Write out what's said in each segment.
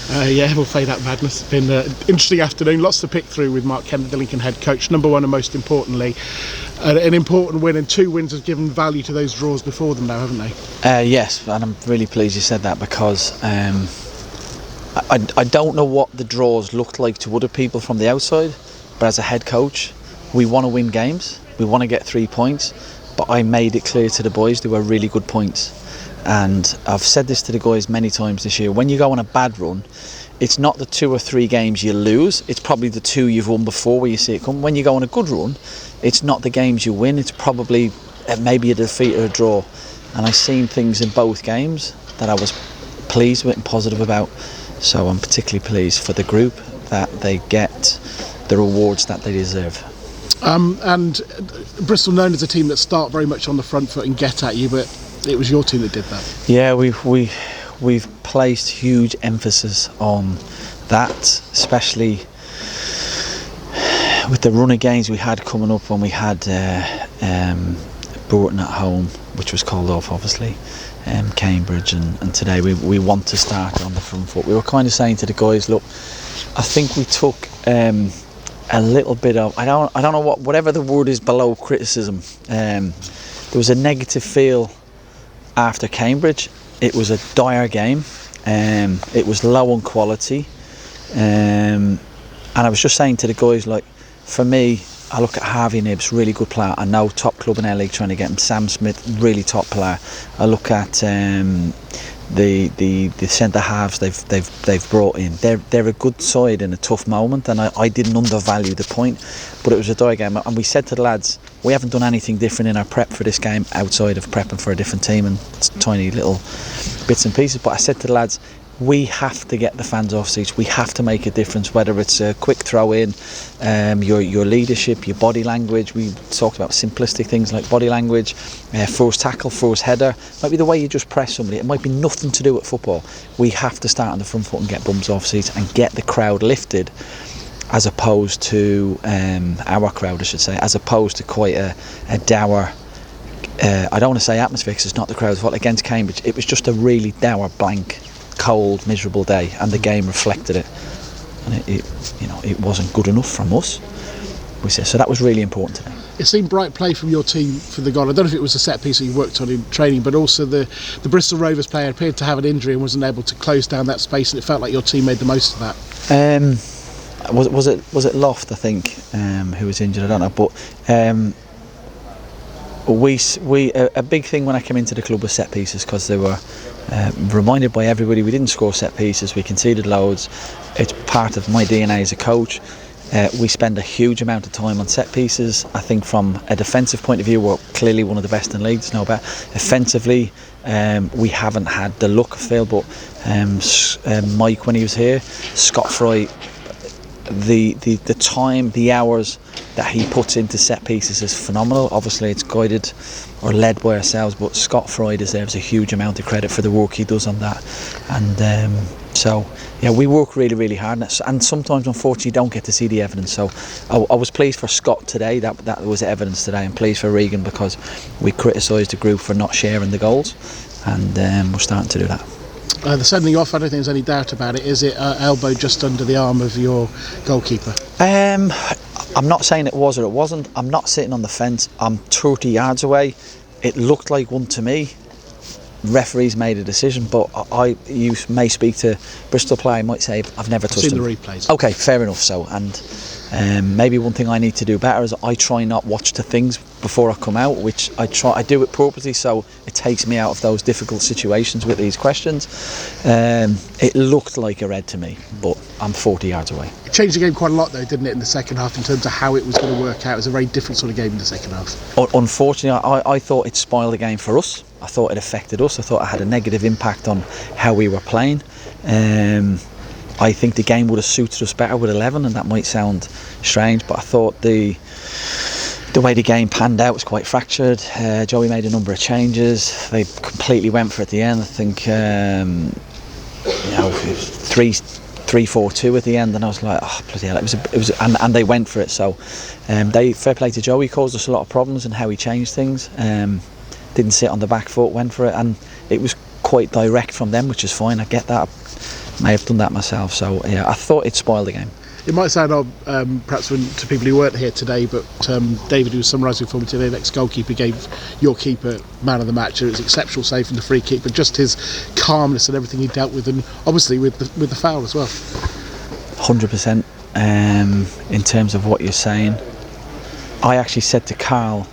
Yeah, we'll fade out madness. It's been an interesting afternoon, lots to pick through with Mark Kennedy, the Lincoln head coach. Number one, and most importantly, an important win, and 2 wins have given value to those draws before them now, haven't they? Yes, and I'm really pleased you said that, because I don't know what the draws looked like to other people from the outside, but as a head coach, we want to win games, we want to get 3 points, but I made it clear to the boys they were really good points. And I've said this to the guys many times this year: when you go on a bad run, it's not the 2 or 3 games you lose, it's probably the 2 you've won before where you see it come. When you go on a good run, it's not the games you win, it's probably maybe a defeat or a draw. And I seen things in both games that I was pleased with and positive about. So I'm particularly pleased for the group that they get the rewards that they deserve. And Bristol, known as a team that start very much on the front foot and get at you, but it was your team that did that. Yeah, we've placed huge emphasis on that, especially with the run of games we had coming up when we had Broughton at home, which was called off obviously, Cambridge, and today we want to start on the front foot. We were kind of saying to the guys, look, I think we took a little bit of, I don't know whatever the word is below criticism. There was a negative feel after Cambridge. It was a dire game, it was low on quality, and I was just saying to the guys, like, for me, I look at Harvey Nibbs, really good player. I know top club in LA trying to get him. Sam Smith, really top player. I look at the centre halves they've brought in. They're a good side in a tough moment, and I didn't undervalue the point, but it was a dire game. And we said to the lads, we haven't done anything different in our prep for this game outside of prepping for a different team and tiny little bits and pieces. But I said to the lads, we have to get the fans off seats. We have to make a difference, whether it's a quick throw in, your leadership, your body language. We talked about simplistic things like body language, first tackle, first header. Might be the way you just press somebody. It might be nothing to do with football. We have to start on the front foot and get bums off seats and get the crowd lifted, as opposed to our crowd, I should say, as opposed to quite a dour, I don't want to say atmosphere because it's not the crowd's fault. Against Cambridge, it was just a really dour, blank, cold, miserable day, and the game reflected it. And it wasn't good enough from us. We said, so that was really important today. It seemed bright play from your team for the goal. I don't know if it was a set piece that you worked on in training, but also the Bristol Rovers player appeared to have an injury and wasn't able to close down that space, and it felt like your team made the most of that. Was it Loft, I think, who was injured? I don't know, but a big thing when I came into the club was set pieces, because they were reminded by everybody we didn't score set pieces, we conceded loads. It's part of my DNA as a coach. We spend a huge amount of time on set pieces. I think from a defensive point of view, we're clearly one of the best in the league, there's no doubt. Offensively, we haven't had the look of Phil, but Mike, when he was here, Scott Fry, the time, the hours that he puts into set pieces is phenomenal. Obviously it's guided or led by ourselves, but Scott Fry deserves a huge amount of credit for the work he does on that. And so yeah, we work really, really hard, and sometimes unfortunately don't get to see the evidence. So I was pleased for Scott today, that was evidence today, and pleased for Regan because we criticised the group for not sharing the goals, and we're starting to do that. The sending off, I don't think there's any doubt about it. Is it elbow just under the arm of your goalkeeper? I'm not saying it was or it wasn't. I'm not sitting on the fence. I'm 30 yards away. It looked like one to me. Referees made a decision, but you may speak to Bristol player, might say I've never touched him. Seen the replays. Okay, fair enough. So, and maybe one thing I need to do better is I try not watch the things before I come out, which I do it purposely, so it takes me out of those difficult situations with these questions. It looked like a red to me, but I'm 40 yards away. It changed the game quite a lot though, didn't it, in the second half, in terms of how it was going to work out? It was a very different sort of game in the second half. Unfortunately, I thought it spoiled the game for us. I thought it affected us. I thought it had a negative impact on how we were playing. I think the game would have suited us better with 11, and that might sound strange, but I thought the way the game panned out was quite fractured. Joey made a number of changes. They completely went for it at the end. I think 3-4-2 at the end, and I was like, oh bloody hell! It was, and they went for it. So, fair play to Joey. Caused us a lot of problems in how he changed things. Didn't sit on the back foot, went for it, and it was quite direct from them, which is fine. I get that. may have done that myself. So yeah, I thought it spoiled the game. It might sound odd, perhaps to people who weren't here today, but David, who was summarising for me today, the ex-goalkeeper, gave your keeper man of the match. It was exceptional save from the free kick, but just his calmness and everything he dealt with, and obviously with the foul as well. 100%. In terms of what you're saying, I actually said to Carl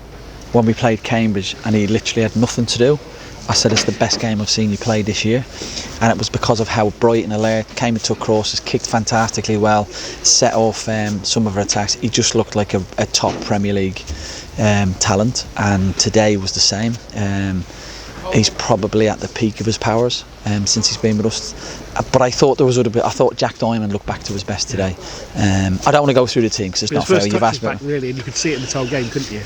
when we played Cambridge, and he literally had nothing to do, I said it's the best game I've seen you play this year, and it was because of how bright and alert, came and took crosses, kicked fantastically well, set off some of our attacks. He just looked like a top Premier League talent, and today was the same. He's probably at the peak of his powers since he's been with us. But I thought there was I thought Jack Diamond looked back to his best today. I don't want to go through the team because it's not fair. You've asked me. Really, and you could see it in the whole game, couldn't you?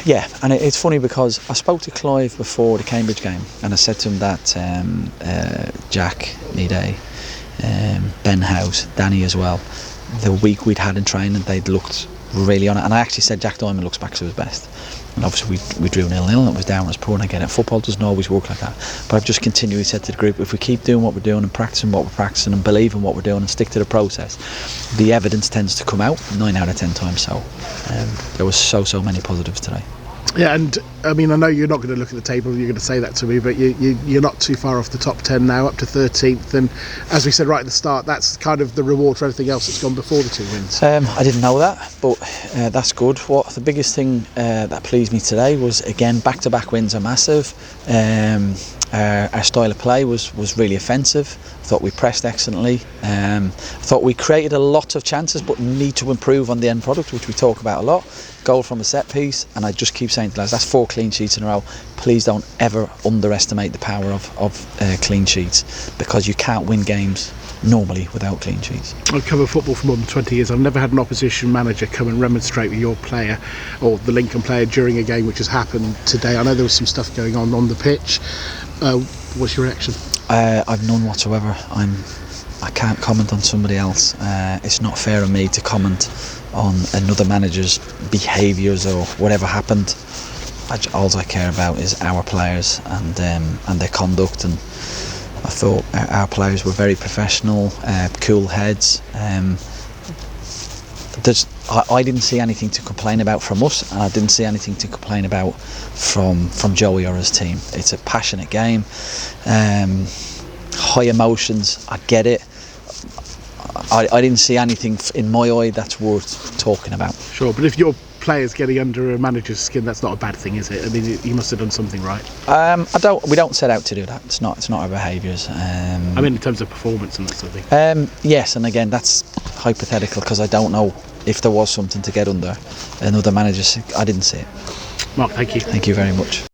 Yeah, and it's funny because I spoke to Clive before the Cambridge game, and I said to him that Jack, Nide, Ben House, Danny as well, the week we'd had in training, they'd looked really on it, and I actually said Jack Diamond looks back to his best. And obviously we drew 0-0 and it was down as poor, and I get it, football doesn't always work like that, but I've just continually said to the group, if we keep doing what we're doing and practicing what we're practicing and believe in what we're doing and stick to the process, the evidence tends to come out 9 out of 10 times. So there was so many positives today. Yeah, and I mean, I know you're not going to look at the table, you're going to say that to me, but you're not too far off the top 10 now, up to 13th, and as we said right at the start, that's kind of the reward for everything else that's gone before the 2 wins. I didn't know that, but that's good. What the biggest thing that pleased me today was, again, back-to-back wins are massive. Our style of play was really offensive. I thought we pressed excellently. I thought we created a lot of chances, but need to improve on the end product, which we talk about a lot. Goal from a set piece, and I just keep saying to lads, that's 4 clean sheets in a row. Please don't ever underestimate the power of clean sheets, because you can't win games normally without clean sheets. I've covered football for more than 20 years. I've never had an opposition manager come and remonstrate with your player or the Lincoln player during a game, which has happened today. I know there was some stuff going on the pitch. What's your reaction? I've none whatsoever. I can't comment on somebody else. It's not fair on me to comment on another manager's behaviours or whatever happened. All I care about is our players and their conduct, and I thought our players were very professional, cool heads. I didn't see anything to complain about from us, and I didn't see anything to complain about from Joey or his team. It's a passionate game, high emotions, I get it. I didn't see anything in my eye that's worth talking about. Sure, but if your player's getting under a manager's skin, that's not a bad thing, is it? I mean, he must have done something right. We don't set out to do that. It's not our behaviours. I mean, in terms of performance and that sort of thing. Yes, and again, that's hypothetical because I don't know if there was something to get under another manager's. I didn't see it. Mark, thank you. Thank you very much.